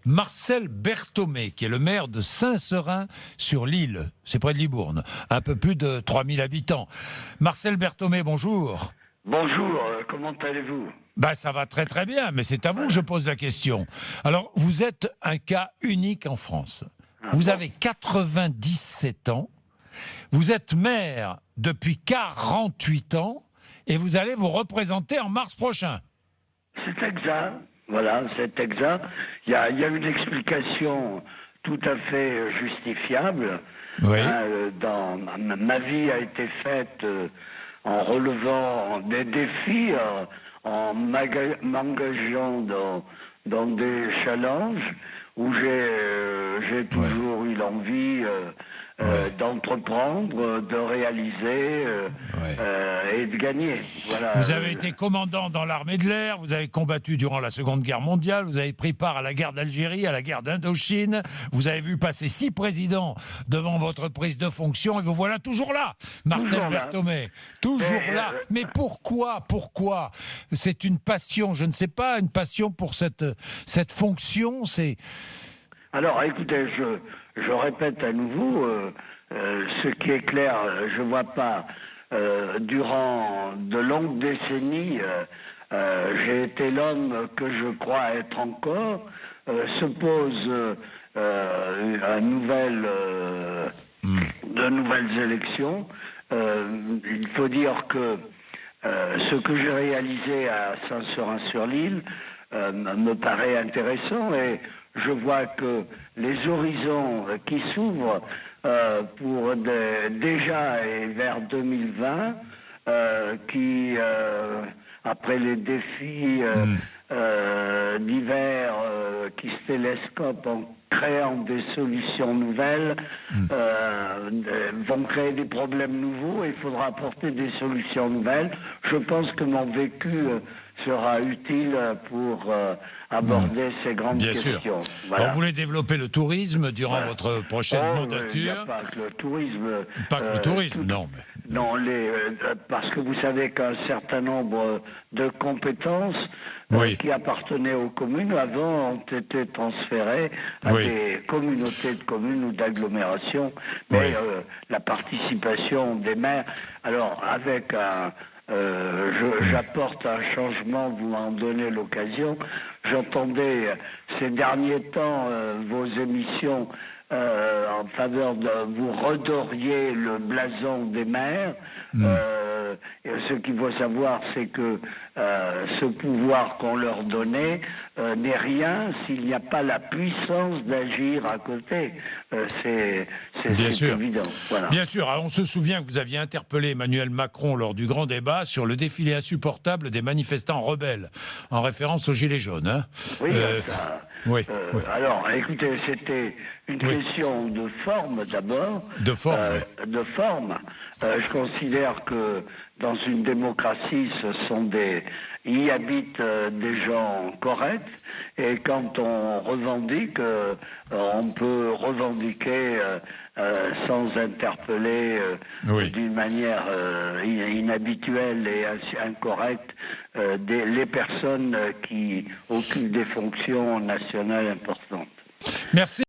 Marcel Berthomé, qui est le maire de Saint-Seurin-sur-l'Île. C'est près de Libourne. Un peu plus de 3000 habitants. Marcel Berthomé, bonjour. Bonjour, comment allez-vous? Ça va très très bien, mais c'est à vous que je pose la question. Alors, vous êtes un cas unique en France. Vous avez 97 ans, vous êtes maire depuis 48 ans et vous allez vous représenter en mars prochain. C'est exact, voilà, c'est exact. Il y a une explication tout à fait justifiable. Oui. Ma vie a été faite en relevant des défis, en m'engageant dans des challenges où j'ai toujours eu l'envie d'entreprendre, de réaliser et de gagner. Voilà. Vous avez été commandant dans l'armée de l'air, vous avez combattu durant la Seconde Guerre mondiale, vous avez pris part à la guerre d'Algérie, à la guerre d'Indochine, vous avez vu passer 6 présidents devant votre prise de fonction et vous voilà toujours là, Marcel Berthomé. Toujours là. Mais pourquoi C'est une passion, je ne sais pas, une passion pour cette fonction, c'est... Alors, écoutez, je répète à nouveau, ce qui est clair, je ne vois pas, durant de longues décennies, j'ai été l'homme que je crois être encore, se pose de nouvelles élections. Il faut dire que ce que j'ai réalisé à Saint-Seurin-sur-l'Île me paraît intéressant et je vois que les horizons qui s'ouvrent pour déjà et vers 2020, qui après les défis divers qui se télescopent en créant des solutions nouvelles, vont créer des problèmes nouveaux et il faudra apporter des solutions nouvelles. Je pense que mon vécu sera utile pour aborder ces grandes questions. Sûr. Voilà. Vous voulez développer le tourisme durant votre prochaine mandature. Pas que le tourisme. Pas que le tourisme, non. Mais... Non, parce que vous savez qu'un certain nombre de compétences qui appartenaient aux communes avant ont été transférées à des communautés de communes ou d'agglomérations. Mais la participation des maires, alors avec j'apporte un changement, vous m'en donnez l'occasion. J'entendais ces derniers temps vos émissions en faveur de vous redoriez le blason des maires. Ce qu'il faut savoir, c'est que ce pouvoir qu'on leur donnait n'est rien s'il n'y a pas la puissance d'agir à côté. C'est évident. Voilà. Bien sûr. Alors, on se souvient que vous aviez interpellé Emmanuel Macron lors du grand débat sur le défilé insupportable des manifestants rebelles, en référence aux Gilets jaunes. Hein. Oui, alors, écoutez, c'était une question de forme d'abord. De forme. De forme. Je considère que dans une démocratie, il y habite des gens corrects. Et quand on revendique, on peut revendiquer sans interpeller d'une manière inhabituelle et incorrecte les personnes qui occupent des fonctions nationales importantes. Merci.